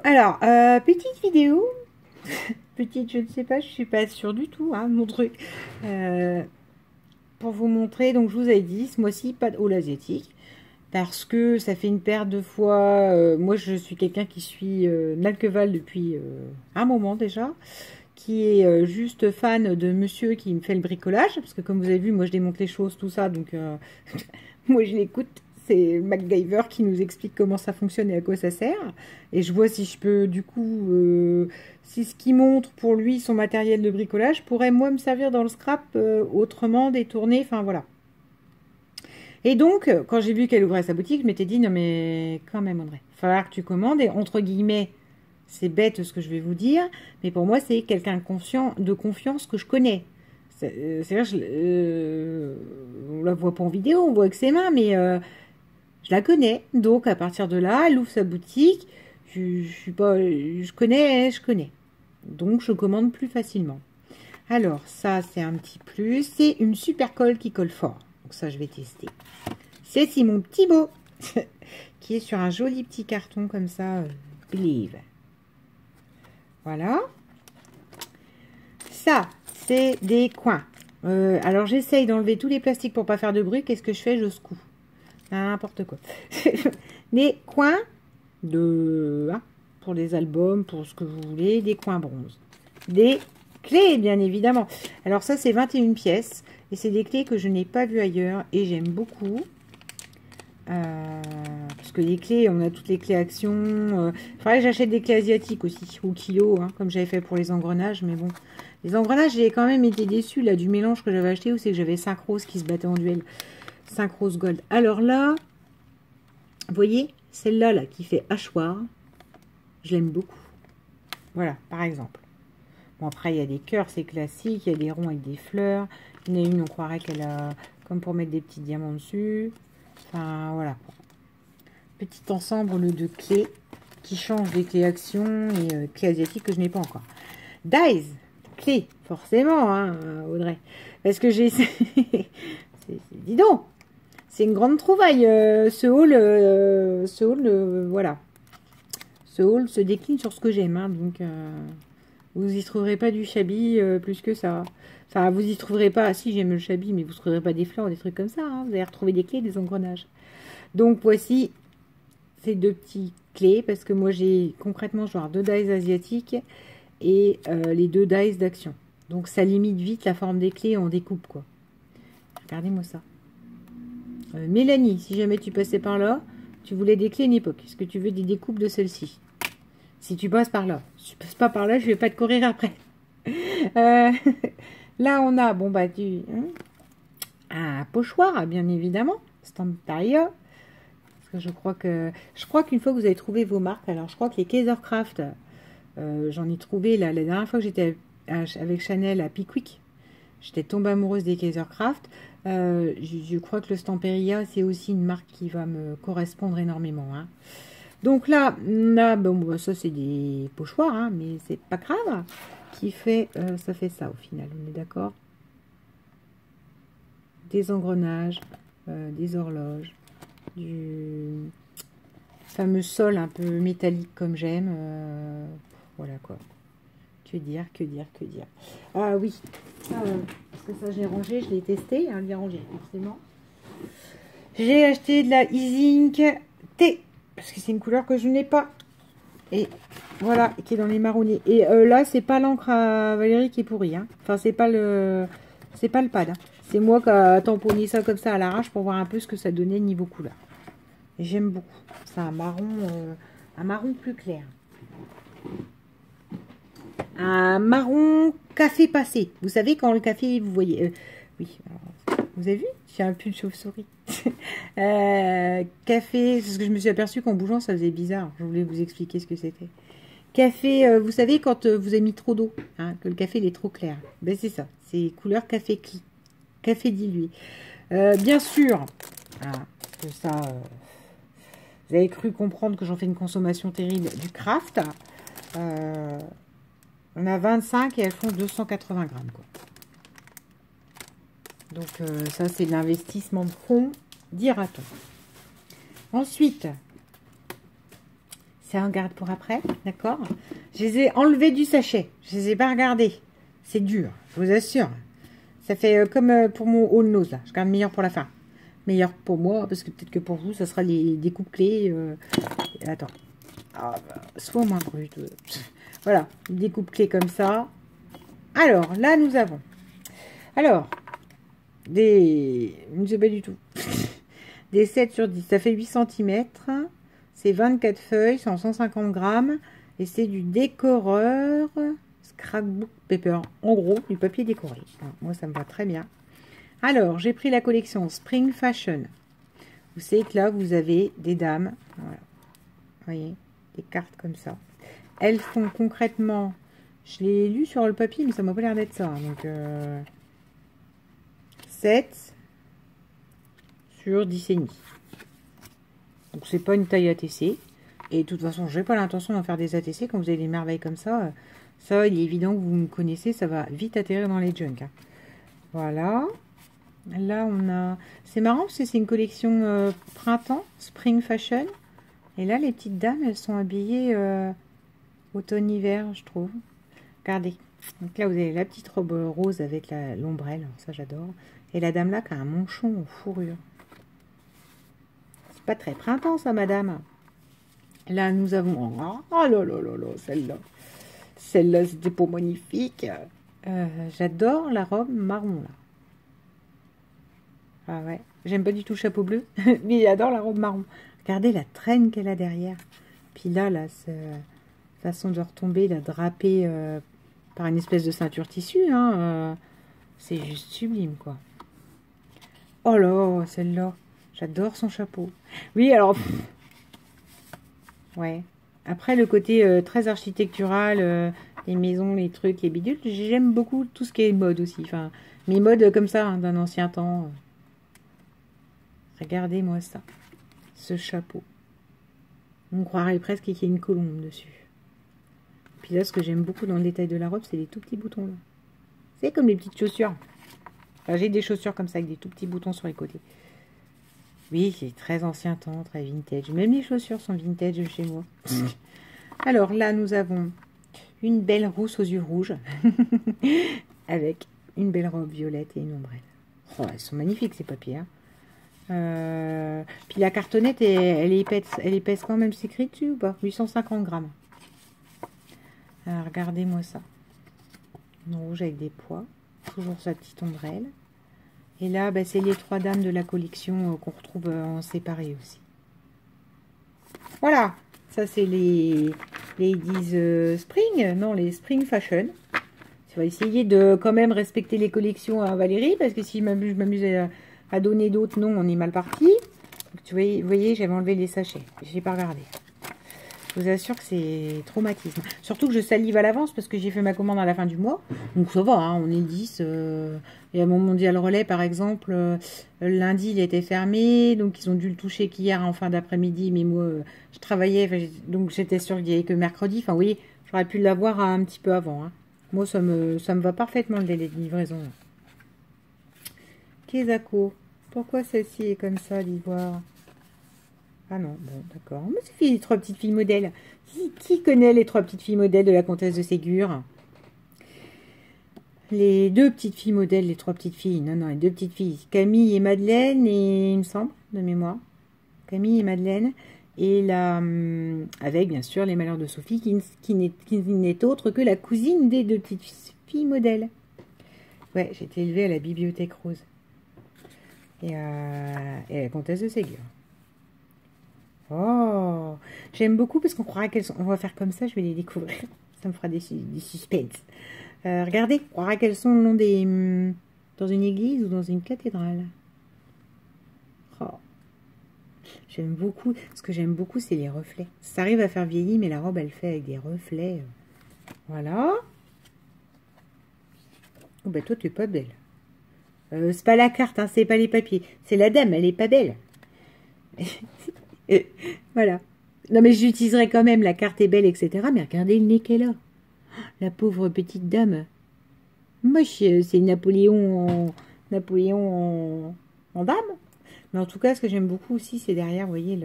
Alors, petite vidéo. Petite, je ne sais pas, je suis pas sûre du tout, hein, mon truc. Pour vous montrer, donc je vous avais dit, ce mois-ci, pas de haul asiatique. Parce que ça fait une paire de fois. Moi, je suis quelqu'un qui suit Nalkeval depuis un moment déjà. Qui est juste fan de monsieur qui me fait le bricolage. Parce que comme vous avez vu, moi, je démonte les choses, tout ça. Donc, moi, je l'écoute. C'est MacGyver qui nous explique comment ça fonctionne et à quoi ça sert. Et je vois si je peux, du coup, si ce qu'il montre pour lui, son matériel de bricolage, pourrait, moi, me servir dans le scrap autrement, détourner, enfin, voilà. Et donc, quand j'ai vu qu'elle ouvrait sa boutique, je m'étais dit, non mais, quand même, Audrey, il va falloir que tu commandes. Et entre guillemets, c'est bête ce que je vais vous dire, mais pour moi, c'est quelqu'un de confiance que je connais. C'est-à-dire, on la voit pas en vidéo, on voit que ses mains, mais... je la connais, donc à partir de là, elle ouvre sa boutique. Je connais. Donc je commande plus facilement. Alors ça, c'est un petit plus. C'est une super colle qui colle fort. Donc ça, je vais tester. C'est Simon Thibault qui est sur un joli petit carton comme ça, Believe. Voilà. Ça, c'est des coins. Alors j'essaye d'enlever tous les plastiques pour pas faire de bruit. Qu'est-ce que je fais? Je secoue. N'importe quoi. Des coins de pour les albums, pour ce que vous voulez, des coins bronze. Des clés, bien évidemment. Alors ça, c'est 21 pièces. Et c'est des clés que je n'ai pas vues ailleurs. Et j'aime beaucoup. Parce que les clés, on a toutes les clés action. Il faudrait que j'achète des clés asiatiques aussi, au kilo, hein, comme j'avais fait pour les engrenages. Mais bon, les engrenages, j'ai quand même été déçue là, du mélange que j'avais acheté, où c'est que j'avais 5 roses qui se battaient en duel. 5 roses gold. Alors là, vous voyez, celle-là là, qui fait hachoir, je l'aime beaucoup. Voilà, par exemple. Bon, après, il y a des cœurs, c'est classique. Il y a des ronds avec des fleurs. Il y en a une, on croirait qu'elle a... comme pour mettre des petits diamants dessus. Enfin, voilà. Petit ensemble de clés qui changent des clés action et clés asiatiques que je n'ai pas encore. Dies, clés, forcément, hein, Audrey. Parce que j'ai... dis donc, c'est une grande trouvaille, ce haul, voilà. Ce haul se décline sur ce que j'aime, hein, donc vous y trouverez pas du shabby plus que ça. Enfin, vous y trouverez pas, si j'aime le shabby, mais vous ne trouverez pas des fleurs, des trucs comme ça, hein. Vous allez retrouver des clés, des engrenages. Donc voici ces deux petites clés, parce que moi j'ai concrètement genre 2 dies asiatiques et les 2 dies d'action. Donc ça limite vite la forme des clés en découpe, quoi. Regardez-moi ça. Mélanie, si jamais tu passais par là, tu voulais des clés une époque. Est-ce que tu veux des découpes de celle-ci? Si tu passes par là. Si tu passes pas par là, je vais pas te courir après. Là, on a, bon, bah, un pochoir, bien évidemment. Stamparia. Parce que je crois qu'une fois que vous avez trouvé vos marques, alors je crois que les Kaisercraft, j'en ai trouvé, là, la dernière fois que j'étais avec Chanel à Pickwick, j'étais tombée amoureuse des Kaisercraft. Je crois que le Stamperia, c'est aussi une marque qui va me correspondre énormément. Hein. Donc là, on a, bon, ça c'est des pochoirs, hein, mais c'est pas grave. Qui fait, ça fait ça au final, on est d'accord? Des engrenages, des horloges, du fameux sol un peu métallique comme j'aime. Voilà quoi. Que dire. Ah oui, parce que ça j'ai rangé, je l'ai testé, hein, bien rangé forcément. J'ai acheté de la E-Zinc T, parce que c'est une couleur que je n'ai pas. Et voilà, qui est dans les marronniers. Et là, c'est pas l'encre à Valérie qui est pourrie. Hein. Enfin, c'est pas le pad. Hein. C'est moi qui a tamponné ça comme ça à l'arrache pour voir un peu ce que ça donnait niveau couleur. Et j'aime beaucoup. C'est un marron plus clair. Un marron café passé. Vous savez quand le café, vous voyez... oui, alors, vous avez vu? J'ai un pull chauve-souris. Café, parce que je me suis aperçue qu'en bougeant, ça faisait bizarre. Je voulais vous expliquer ce que c'était. Café, vous savez quand vous avez mis trop d'eau, hein, que le café il est trop clair. Ben c'est ça, c'est couleur café dilué. Bien sûr, voilà, que ça... vous avez cru comprendre que j'en fais une consommation terrible du craft. On a 25 et elles font 280 grammes. Quoi. Donc ça, c'est de l'investissement de fond, dira-t-on. Ensuite, Ça en garde pour après, d'accord? Je les ai enlevés du sachet. Je les ai pas regardés. C'est dur, je vous assure. Ça fait comme pour mon haut nose, là. Je garde meilleur pour la fin. Meilleur pour moi, parce que peut-être que pour vous, ça sera les découpes clés. Attends. Ah, bah, soit moins brut. Voilà, découpe clés comme ça. Alors, là, nous avons... Alors, des... Je ne sais pas du tout. Des 7 sur 10. Ça fait 8 cm. C'est 24 feuilles, c'est en 150 grammes. Et c'est du décoreur Scrapbook Paper. En gros, du papier décoré. Moi, ça me va très bien. Alors, j'ai pris la collection Spring Fashion. Vous savez que là, vous avez des dames. Voilà. Vous voyez, des cartes comme ça. Elles font concrètement... Je l'ai lu sur le papier, mais ça m'a pas l'air d'être ça. Donc, 7 sur 10 et demi. Donc, c'est pas une taille ATC. Et de toute façon, j'ai pas l'intention d'en faire des ATC. Quand vous avez des merveilles comme ça, ça, il est évident que vous me connaissez. Ça va vite atterrir dans les junk. Hein. Voilà. Là, on a... C'est marrant parce que c'est une collection printemps, Spring Fashion. Et là, les petites dames, elles sont habillées automne-hiver, je trouve. Regardez. Donc là, vous avez la petite robe rose avec l'ombrelle. Ça, j'adore. Et la dame là, qui a un manchon en fourrure. C'est pas très printemps, ça, madame. Là, nous avons... Oh là là là là, celle-là. Celle-là, c'était pour magnifique. J'adore la robe marron, là. Ah ouais, j'aime pas du tout le chapeau bleu, mais j'adore la robe marron. Regardez la traîne qu'elle a derrière. Puis là, cette façon de retomber, la drapée par une espèce de ceinture tissu, hein, c'est juste sublime, quoi. Oh là, celle-là, j'adore son chapeau. Oui, alors, ouais. Après, le côté très architectural, les maisons, les trucs, les bidules, j'aime beaucoup tout ce qui est mode aussi. Enfin, mes modes comme ça, hein, d'un ancien temps. Regardez-moi ça, ce chapeau. On croirait presque qu'il y a une colombe dessus. Puis là, ce que j'aime beaucoup dans le détail de la robe, c'est les tout petits boutons là. C'est comme les petites chaussures. Enfin, j'ai des chaussures comme ça avec des tout petits boutons sur les côtés. Oui, c'est très ancien temps, très vintage. Même les chaussures sont vintage chez moi. Alors là, nous avons une belle rousse aux yeux rouges avec une belle robe violette et une ombrelle. Oh, elles sont magnifiques ces papiers, hein. Puis la cartonnette, elle épaisse quand même, c'est écrit dessus ou pas? 850 grammes. Alors, regardez-moi ça. Une rouge avec des pois. Toujours sa petite ombrelle. Et là, bah, c'est les 3 dames de la collection qu'on retrouve en séparé aussi. Voilà. Ça, c'est les Ladies Spring. Non, les Spring Fashion. On va essayer de quand même respecter les collections à Valérie. Parce que si je m'amuse à donner d'autres, non, on est mal parti. Donc, vous voyez, j'avais enlevé les sachets. J'ai pas regardé. Je vous assure que c'est traumatisme. Surtout que je salive à l'avance parce que j'ai fait ma commande à la fin du mois. Donc ça va, hein, on est 10. Et à mon mondial relais, par exemple, lundi, il était fermé. Donc ils ont dû le toucher qu'hier en fin d'après-midi. Mais moi, je travaillais. Donc j'étais sûre qu'il n'y avait que mercredi. Enfin, vous voyez, j'aurais pu l'avoir un petit peu avant. Hein. Moi, ça me va parfaitement le délai de livraison. Kezako. Pourquoi celle-ci est comme ça, l'ivoire? Ah non, bon, d'accord. Mais c'est les 3 petites filles modèles. Qui connaît les 3 petites filles modèles de la comtesse de Ségur? Les 2 petites filles modèles, les 3 petites filles. Non, les 2 petites filles. Camille et Madeleine, et il me semble, de mémoire. Camille et Madeleine. Et là, avec bien sûr les malheurs de Sophie, qui n'est autre que la cousine des 2 petites filles modèles. Ouais, j'ai été élevée à la bibliothèque rose. Et à la comtesse de Ségur. Oh, j'aime beaucoup parce qu'on croirait qu'elles sont... On va faire comme ça, je vais les découvrir. Ça me fera des suspens. Regardez, on croirait qu'elles sont le long des... dans une église ou dans une cathédrale. Oh. J'aime beaucoup. Ce que j'aime beaucoup, c'est les reflets. Ça arrive à faire vieillir, mais la robe, elle fait avec des reflets. Voilà. Oh, ben toi, tu es pas belle. C'est pas la carte, hein, c'est pas les papiers. C'est la dame, elle est pas belle. Voilà. Non, mais j'utiliserai quand même la carte est belle, etc. Mais regardez le nez qu'elle a. La pauvre petite dame. Moche, c'est Napoléon en dame. Mais en tout cas, ce que j'aime beaucoup aussi, c'est derrière, vous voyez,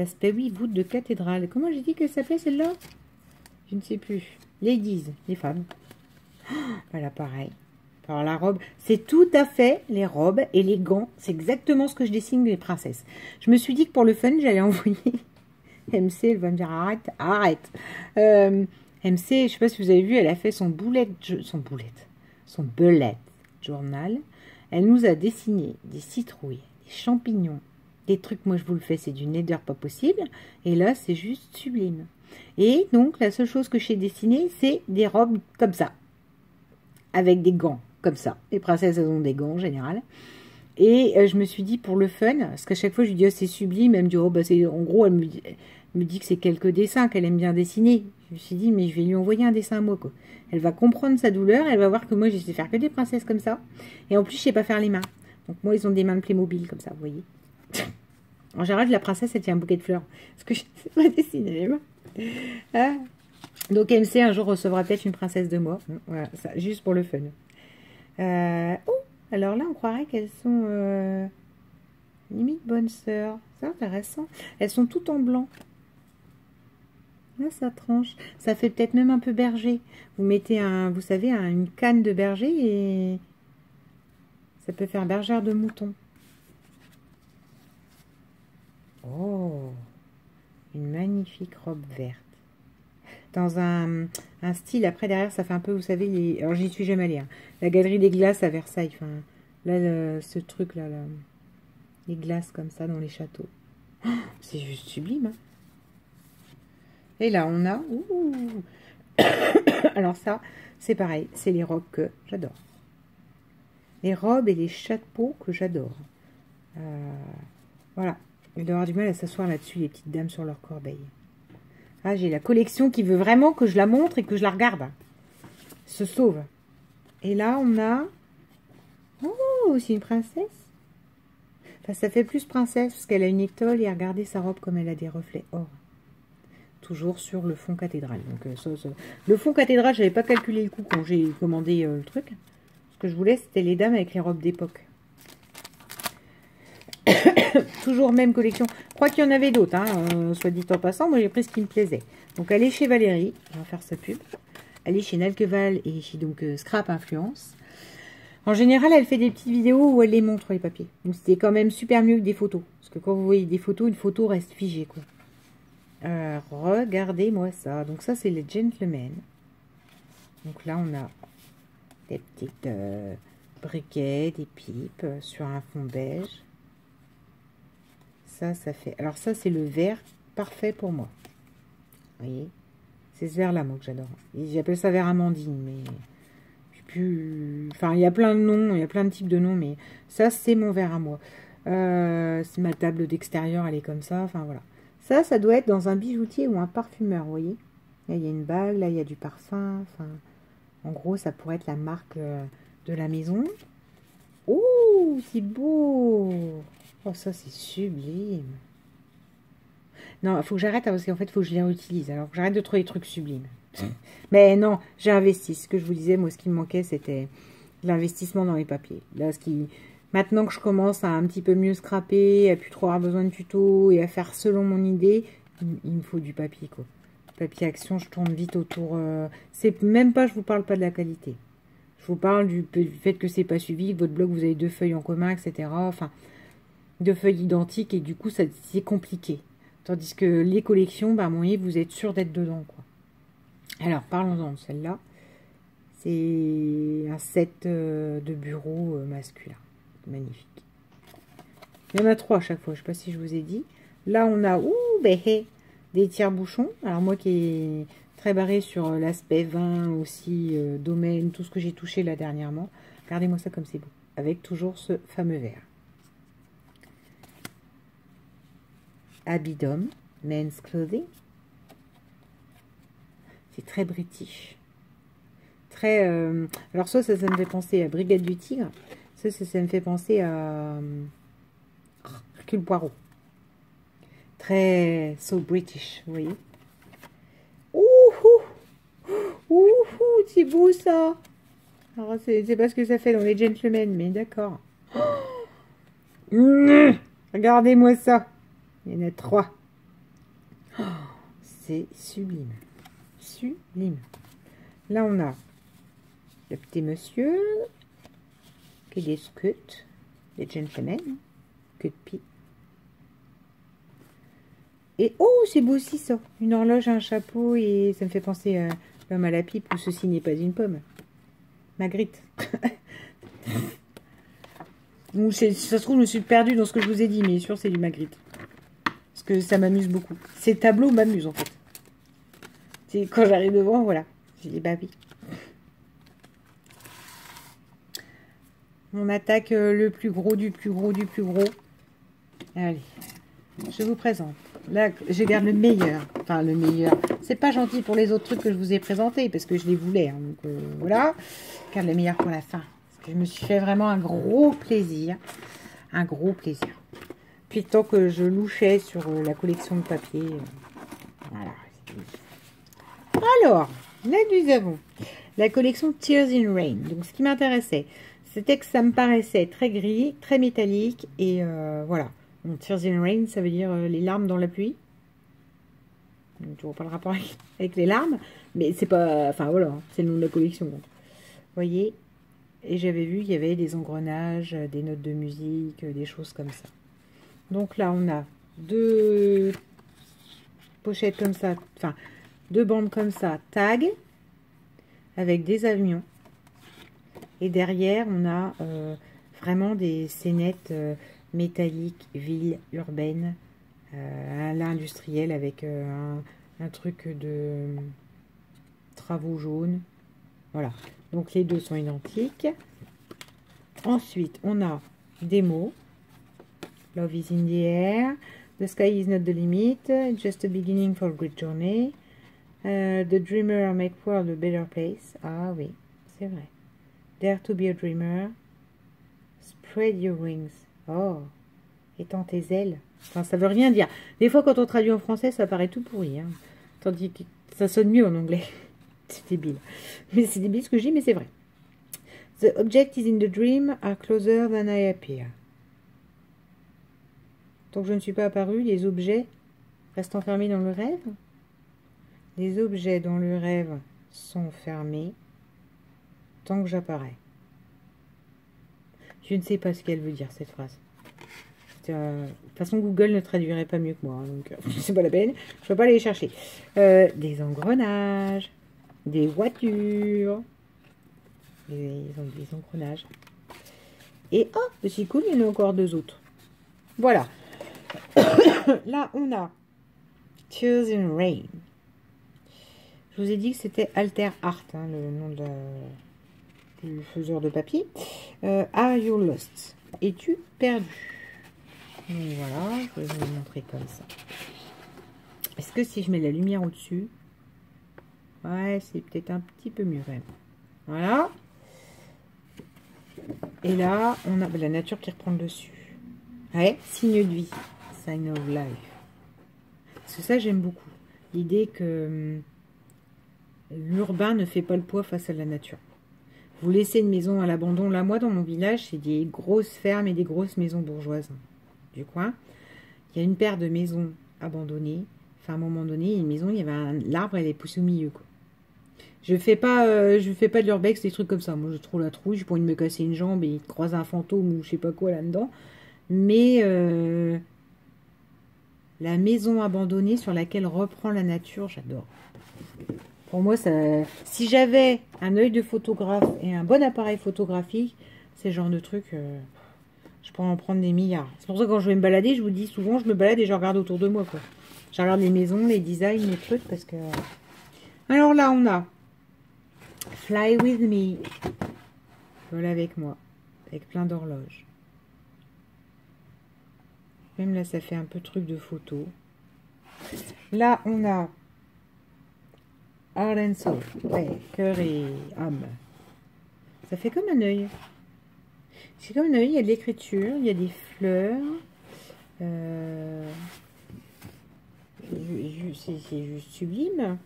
L'aspect, oui, voûte de cathédrale. Comment j'ai dit qu'elle s'appelait celle-là? Je ne sais plus. Ladies, les femmes. Voilà, pareil. Alors la robe, c'est tout à fait les robes et les gants. C'est exactement ce que je dessine les princesses. Je me suis dit que pour le fun, j'allais envoyer MC. Elle va me dire arrête, arrête. MC, je sais pas si vous avez vu, elle a fait son bullet journal. Elle nous a dessiné des citrouilles, des champignons, des trucs. Moi, je vous le fais, c'est du nether pas possible. Et là, c'est juste sublime. Et donc, la seule chose que j'ai dessinée, c'est des robes comme ça, avec des gants. Comme ça. Les princesses, elles ont des gants en général. Et je me suis dit, pour le fun, parce qu'à chaque fois, je lui dis, oh, c'est sublime. Elle me dit, oh, bah, c'est... En gros, elle me dit que c'est quelques dessins, qu'elle aime bien dessiner. Je me suis dit, mais je vais lui envoyer un dessin à moi, quoi. Elle va comprendre sa douleur. Elle va voir que moi, je sais faire que des princesses comme ça. Et en plus, je sais pas faire les mains. Donc, moi, ils ont des mains de Playmobil, comme ça, vous voyez. En général, la princesse, elle tient un bouquet de fleurs. Parce que je sais pas dessiner les mains. Ah. Donc, MC, un jour, recevra peut-être une princesse de moi. Voilà, ça, juste pour le fun. Oh, alors là, on croirait qu'elles sont limite bonnes sœurs. C'est intéressant. Elles sont toutes en blanc. Là, ça tranche. Ça fait peut-être même un peu berger. Vous mettez vous savez, une canne de berger et ça peut faire bergère de mouton. Oh, une magnifique robe verte. Dans un style, après derrière ça fait un peu, vous savez, alors j'y suis jamais allée, hein. La galerie des glaces à Versailles, enfin, là, ce truc là, les glaces comme ça dans les châteaux. Oh, c'est juste sublime, hein. Et là on a, alors ça, c'est pareil, c'est les robes que j'adore. Les robes et les chapeaux que j'adore. Voilà, je dois avoir du mal à s'asseoir là-dessus, les petites dames sur leur corbeille. Ah, j'ai la collection qui veut vraiment que je la montre et que je la regarde. Se sauve. Et là, on a... Oh, c'est une princesse. Enfin, ça fait plus princesse parce qu'elle a une étole et regardez sa robe comme elle a des reflets or. Toujours sur le fond cathédrale. Donc, le fond cathédrale, je n'avais pas calculé le coût quand j'ai commandé le truc. Ce que je voulais, c'était les dames avec les robes d'époque. Toujours même collection. Je crois qu'il y en avait d'autres, hein, soit dit en passant. Moi, j'ai pris ce qui me plaisait. Donc, elle est chez Valérie. On va faire sa pub. Elle est chez Nalkeval et chez donc Scrap Influence. En général, elle fait des petites vidéos où elle les montre, les papiers. Donc, c'était quand même super mieux que des photos. Parce que quand vous voyez des photos, une photo reste figée, quoi. Regardez-moi ça. Donc, ça, c'est les gentlemen. Donc, là, on a des petites briquets, des pipes sur un fond beige. Ça fait... Alors ça, c'est le vert parfait pour moi. Vous voyez? C'est ce vert-là, moi, que j'adore. J'appelle ça vert amandine, mais... Je sais plus... Enfin, il y a plein de noms, il y a plein de types de noms, mais ça, c'est mon vert à moi. C'est ma table d'extérieur, elle est comme ça. Enfin, voilà. Ça doit être dans un bijoutier ou un parfumeur, vous voyez? Là, il y a une bague, là, il y a du parfum. Enfin, en gros, ça pourrait être la marque de la maison. Oh, c'est beau! Oh, ça, c'est sublime. Non, il faut que j'arrête, parce qu'en fait, il faut que je les réutilise. Alors, j'arrête de trouver des trucs sublimes. Mais non, j'ai investi. Ce que je vous disais, moi, ce qui me manquait, c'était l'investissement dans les papiers. Là, maintenant que je commence à un petit peu mieux scraper, à plus trop avoir besoin de tutos et à faire selon mon idée, il me faut du papier, quoi. Papier action, je tourne vite autour. C'est même pas, je vous parle pas de la qualité. Je vous parle du fait que c'est pas suivi, que votre blog, vous avez 2 feuilles en commun, etc. Enfin... 2 feuilles identiques et du coup c'est compliqué, tandis que les collections, bah, vous êtes sûr d'être dedans, quoi. Alors parlons-en de celle-là. C'est un set de bureau masculin, magnifique. Il y en a 3 à chaque fois, je sais pas si je vous ai dit. Là on a des tire-bouchons. Alors moi qui est très barré sur l'aspect vin aussi, domaine, tout ce que j'ai touché là dernièrement, regardez-moi ça comme c'est beau, avec toujours ce fameux verre. Habit d'homme, men's clothing. C'est très british. Très... alors ça me fait penser à Brigade du Tigre. Ça me fait penser à Hercule Poirot. Très... so british, vous voyez. Ouh, c'est beau ça. Alors c'est pas ce que ça fait dans les gentlemen, mais d'accord. Regardez-moi ça. Il y en a 3. C'est sublime. Sublime. Là, on a le petit monsieur qui est des scuds, des gentlemen, que de pied. Et oh, c'est beau aussi ça. Une horloge, un chapeau et ça me fait penser à l'homme à la pipe où ceci n'est pas une pomme. Magritte. Donc, ça se trouve, je me suis perdue dans ce que je vous ai dit, mais sûr, c'est du Magritte. Parce que ça m'amuse beaucoup. Ces tableaux m'amusent en fait. C'est quand j'arrive devant, voilà. J'ai dit, bah oui. On attaque le plus gros du plus gros du plus gros. Allez, je vous présente. Là, je garde le meilleur. Enfin, le meilleur. C'est pas gentil pour les autres trucs que je vous ai présentés, parce que je les voulais. Hein, donc, voilà. Je garde le meilleur pour la fin. Parce que je me suis fait vraiment un gros plaisir. Un gros plaisir. Puis, tant que je louchais sur la collection de papier. Voilà. Alors, là, nous avons la collection Tears in Rain. Donc, ce qui m'intéressait, c'était que ça me paraissait très gris, très métallique. Et voilà. Donc, Tears in Rain, ça veut dire les larmes dans la pluie. Donc, tu vois pas le rapport avec les larmes. Mais c'est pas... Enfin, voilà. C'est le nom de la collection. Donc. Vous voyez. Et j'avais vu qu'il y avait des engrenages, des notes de musique, des choses comme ça. Donc là, on a deux pochettes comme ça. Enfin, deux bandes comme ça. Tag. Avec des avions. Et derrière, on a vraiment des scénettes métalliques, villes, urbaines, à l'industriel avec un truc de travaux jaunes. Voilà. Donc les deux sont identiques. Ensuite, on a des mots. Love is in the air. The sky is not the limit. Just a beginning for a great journey. The dreamer make world a better place. Ah oui, c'est vrai. Dare to be a dreamer. Spread your wings. Oh, étends tes ailes. Enfin, ça veut rien dire. Des fois, quand on traduit en français, ça paraît tout pourri. Hein. Tandis que ça sonne mieux en anglais. C'est débile. Mais c'est débile ce que je dis, mais c'est vrai. The object is in the dream are closer than I appear. Tant que je ne suis pas apparu, les objets restent enfermés dans le rêve. Les objets dans le rêve sont fermés tant que j'apparais. Je ne sais pas ce qu'elle veut dire, cette phrase. De toute façon, Google ne traduirait pas mieux que moi. Hein, donc, c'est pas la peine. Je ne peux pas aller les chercher. Des engrenages. Des voitures. Des engrenages. Et, oh, c'est cool, il y en a encore deux autres. Voilà. Là, on a Tears in Rain. Je vous ai dit que c'était Alter Art, hein, le nom du faiseur de papier. Are you lost? Es-tu perdu? Donc voilà, je vais vous le montrer comme ça. Est-ce que si je mets la lumière au-dessus, ouais, c'est peut-être un petit peu mieux quand même. Voilà. Et là, on a la nature qui reprend le dessus. Ouais, signe de vie. Sign of life. Parce que ça, j'aime beaucoup. L'idée que l'urbain ne fait pas le poids face à la nature. Vous laissez une maison à l'abandon. Là, moi, dans mon village, c'est des grosses fermes et des grosses maisons bourgeoises du coin. Il y a une paire de maisons abandonnées. Enfin, à un moment donné, une maison, il y avait l'arbre, elle est poussée au milieu, quoi. Je fais pas de l'urbex, des trucs comme ça. Moi, je trouve la trouille. J'ai pas envie de me casser une jambe et croiser un fantôme ou je sais pas quoi là-dedans. Mais la maison abandonnée sur laquelle reprend la nature, j'adore. Pour moi, ça, si j'avais un œil de photographe et un bon appareil photographique, c'est le genre de truc, je pourrais en prendre des milliards. C'est pour ça que quand je vais me balader, je vous dis souvent, je me balade et je regarde autour de moi, quoi. Je regarde les maisons, les designs, les trucs, parce que... Alors là, on a Fly with me. Vole avec moi. Avec plein d'horloges. Même là, ça fait un peu truc de photo. Là, on a Heart and Soul. Ouais, cœur et âme. Ça fait comme un œil. C'est comme un œil, il y a de l'écriture, il y a des fleurs. C'est juste sublime.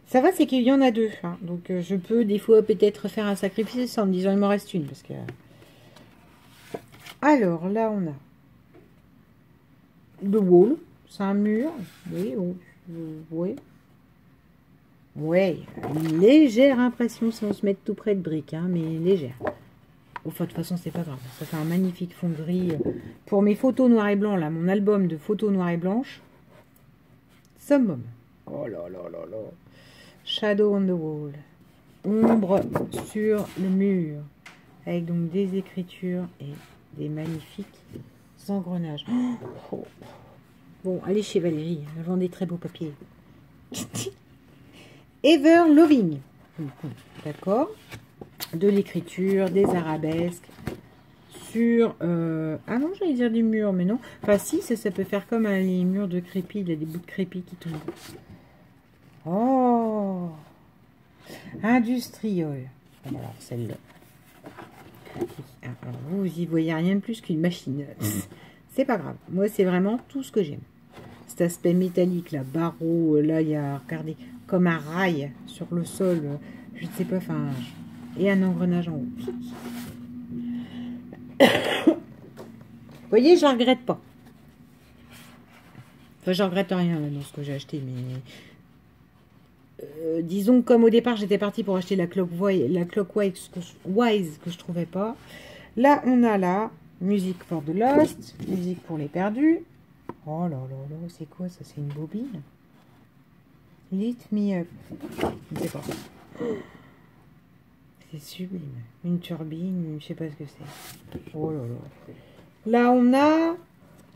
Ça va, c'est qu'il y en a deux. Hein. Donc, je peux des fois peut-être faire un sacrifice en me disant il m'en reste une. Parce que... Alors, là, on a The Wall. C'est un mur. Oui, oui. Ouais, une légère impression sans se mettre tout près de briques, hein, mais légère. Enfin, de toute façon, c'est pas grave. Ça fait un magnifique fond gris. Pour mes photos noir et blanc, là, mon album de photos noir et blanches. Summum. Oh là là là là. Shadow on the wall. Ombre sur le mur. Avec donc des écritures et des magnifiques engrenages. Oh. Bon, allez chez Valérie. Elle vend des très beaux papiers. Ever Loving. D'accord. De l'écriture, des arabesques. Sur... Ah non, j'allais dire des murs, mais non. Enfin, si, ça peut faire comme les murs de crépi. Il y a des bouts de crépi qui tombent. Oh, industriole. Alors, celle-là. Alors, vous y voyez rien de plus qu'une machine. C'est pas grave. Moi, c'est vraiment tout ce que j'aime. Cet aspect métallique, là, barreau, là, il y a, regardez, comme un rail sur le sol. Je ne sais pas, enfin... Et un engrenage en haut. Vous voyez, je ne regrette pas. Enfin, je regrette rien là, dans ce que j'ai acheté, mais... disons que comme au départ, j'étais partie pour acheter la Clockwise que je trouvais pas. Là, on a la musique for the lost, musique pour les perdus. Oh là là là, c'est quoi ça? C'est une bobine. Lift me up. Je ne sais pas. C'est sublime. Une turbine, je sais pas ce que c'est. Oh là là. Là, on a...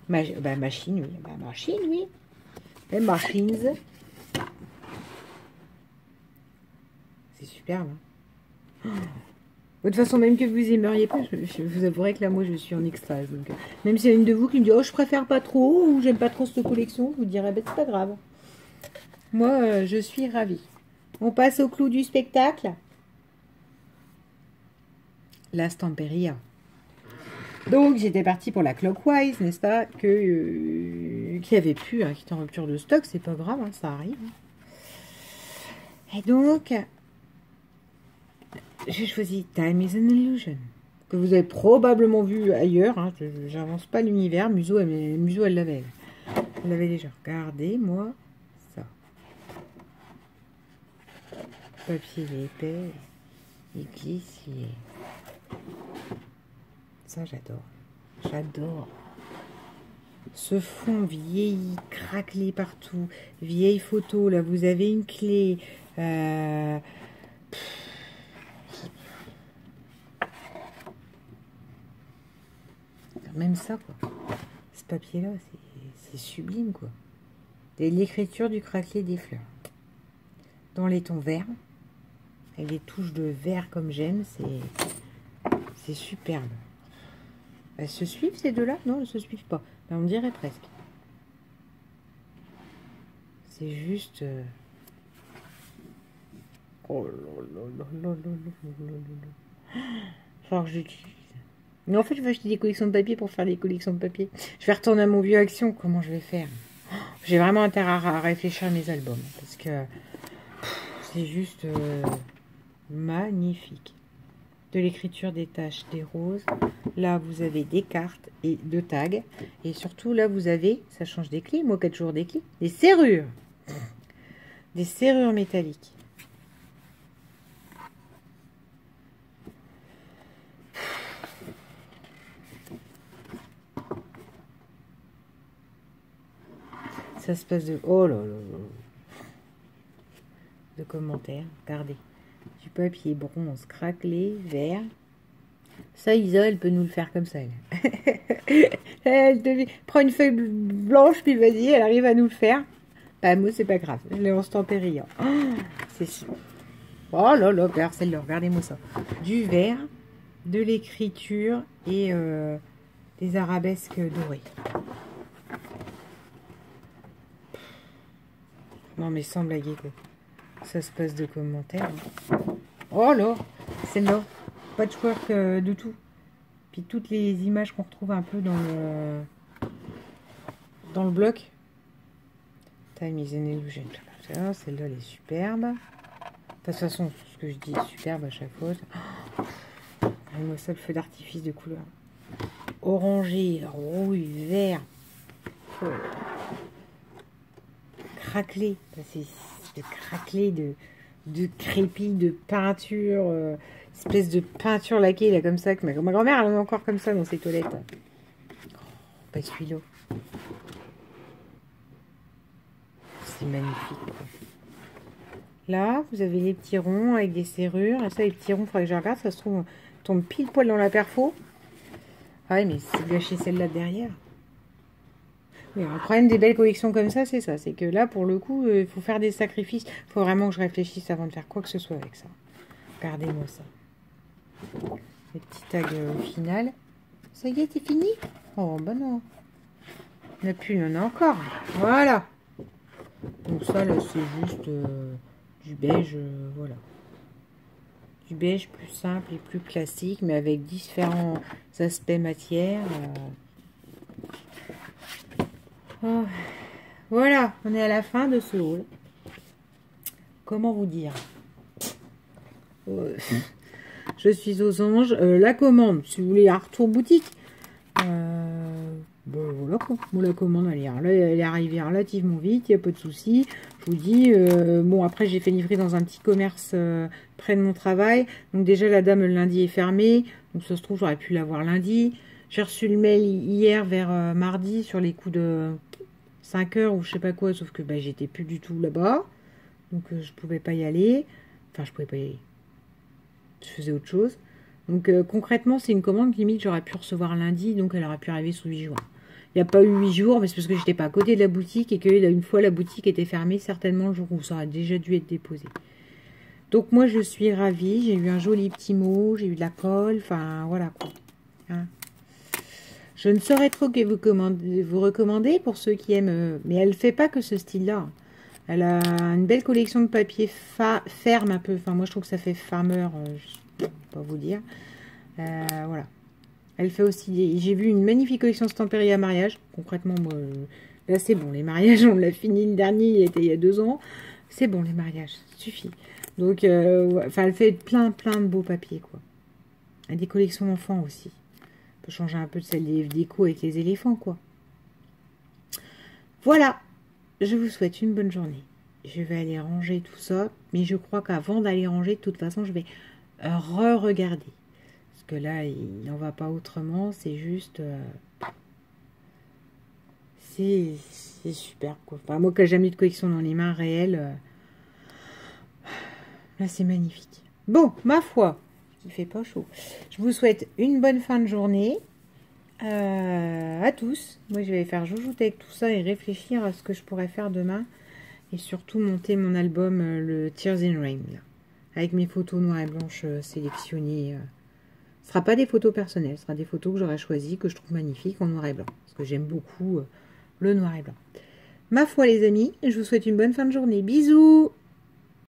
machine, oui. Machine, oui. Les machines. C'est superbe. Hein. De toute façon, même que vous aimeriez pas, je vous avouerai que là, moi, je suis en extase. Donc, même s'il y a une de vous qui me dit « Oh, je préfère pas trop » ou « J'aime pas trop cette collection », je vous dirais bah, « C'est pas grave. » Moi, je suis ravie. On passe au clou du spectacle. La Stamperia. Donc, j'étais partie pour la Clockwise, n'est-ce pas, qui avait pu, hein, qui était en rupture de stock. C'est pas grave, hein, ça arrive. Et donc... j'ai choisi Time is an Illusion, que vous avez probablement vu ailleurs. Hein, j'avance pas l'univers. Museau, elle l'avait. Elle l'avait déjà. Regardez-moi ça. Papier épais. Il glisse. Ça, j'adore. J'adore. Ce fond vieilli, craquelé partout. Vieille photo. Là, vous avez une clé. Même ça, quoi. Ce papier-là, c'est sublime, quoi. Et l'écriture du craquelé des fleurs. Dans les tons verts. Avec des touches de vert comme j'aime. C'est superbe. Elles se suivent, ces deux-là? Non, elles ne se suivent pas. Mais on dirait presque. C'est juste... Oh là là là là là là là là. Genre que j'utilise. Mais en fait, je vais acheter des collections de papier pour faire des collections de papier. Je vais retourner à mon vieux Action. Comment je vais faire? J'ai vraiment intérêt à réfléchir à mes albums. Parce que c'est juste magnifique. De l'écriture, des taches, des roses. Là, vous avez des cartes et de tags. Et surtout, là, vous avez, ça change des clés. Moi, 4 jours des clés. Des serrures. Des serrures métalliques. Ça se passe de... Oh là là là. De commentaires. Regardez. Du papier bronze craquelé, vert. Ça, Isa, elle peut nous le faire comme ça. Elle prend une feuille blanche, puis vas-y, elle arrive à nous le faire. Bah, moi, c'est pas grave. Je l'ai en Stamperia. Oh, c'est sûr. Oh là là, regarde celle-là. Regardez-moi ça. Du vert, de l'écriture et des arabesques dorées. Non, mais sans blaguer, quoi. Ça se passe de commentaires. Hein. Oh là, celle-là. Patchwork de tout. Puis toutes les images qu'on retrouve un peu dans le bloc. Time is an illusion. Celle-là, elle est superbe. De toute façon, ce que je dis est superbe à chaque fois. Oh, moi, ça, le feu d'artifice de couleur. Orangé, rouge, vert. Oh. craquelé. C'est de craquelé, de crépi, de peinture, espèce de peinture laquée, là, comme ça, que ma grand-mère, elle en a encore comme ça dans ses toilettes. Oh, pas celui-là. C'est magnifique, quoi. Là, vous avez les petits ronds avec des serrures. Et ça, les petits ronds, il faudrait que je regarde. Ça se trouve, tombe pile poil dans la perfo. Ah oui, mais c'est gâcher celle-là derrière. Mais le problème des belles collections comme ça, c'est ça. C'est que là, pour le coup, il faut faire des sacrifices. Il faut vraiment que je réfléchisse avant de faire quoi que ce soit avec ça. Regardez-moi ça. Le petit tag final. Ça y est, c'est fini? Oh, bah non. Il n'y en a plus, il y en a encore. Voilà. Donc ça, là, c'est juste du beige, voilà. Du beige plus simple et plus classique, mais avec différents aspects matière. Oh. Voilà, on est à la fin de ce haul. Comment vous dire? Je suis aux anges. La commande, si vous voulez un retour boutique, ben voilà quoi. Bon, la commande, elle est arrivée relativement vite, il n'y a pas de souci. Je vous dis, bon, après, j'ai fait livrer dans un petit commerce près de mon travail. Donc, déjà, la dame, le lundi est fermée. Donc, ça se trouve, j'aurais pu l'avoir lundi. J'ai reçu le mail hier vers mardi sur les coups de 5 heures ou je sais pas quoi. Sauf que bah, j'étais plus du tout là-bas. Donc, je pouvais pas y aller. Enfin, je pouvais pas y aller. Je faisais autre chose. Donc, concrètement, c'est une commande limite, j'aurais pu recevoir lundi. Donc, elle aurait pu arriver sous 8 jours. Il n'y a pas eu 8 jours, mais c'est parce que j'étais pas à côté de la boutique et que une fois la boutique était fermée, certainement le jour où ça aurait déjà dû être déposé. Donc moi je suis ravie, j'ai eu un joli petit mot, j'ai eu de la colle, enfin voilà quoi. Hein. Je ne saurais trop que vous recommander pour ceux qui aiment, mais elle ne fait pas que ce style-là. Elle a une belle collection de papier ferme un peu, enfin moi je trouve que ça fait farmer, je ne peux pas vous dire. Voilà. Elle fait aussi, j'ai vu une magnifique collection Stampéry à mariage. Concrètement, moi, là c'est bon, les mariages, on l'a fini le dernier, il était il y a 2 ans. C'est bon, les mariages, ça suffit. Donc, enfin, elle fait plein de beaux papiers, quoi. Elle a des collections d'enfants aussi. On peut changer un peu de celle des déco avec les éléphants, quoi. Voilà, je vous souhaite une bonne journée. Je vais aller ranger tout ça, mais je crois qu'avant d'aller ranger, de toute façon, je vais re-regarder. Parce que là, il n'en va pas autrement, c'est juste... c'est super, quoi. Enfin, moi, qui n'ai jamais eu de collection dans les mains réelles, là, c'est magnifique. Bon, ma foi, il fait pas chaud. Je vous souhaite une bonne fin de journée à tous. Moi, je vais faire joujoute avec tout ça et réfléchir à ce que je pourrais faire demain. Et surtout, monter mon album, le Tears in Rain, là, avec mes photos noires et blanches sélectionnées. Ce ne sera pas des photos personnelles, ce sera des photos que j'aurais choisies, que je trouve magnifiques en noir et blanc. Parce que j'aime beaucoup le noir et blanc. Ma foi les amis, je vous souhaite une bonne fin de journée. Bisous!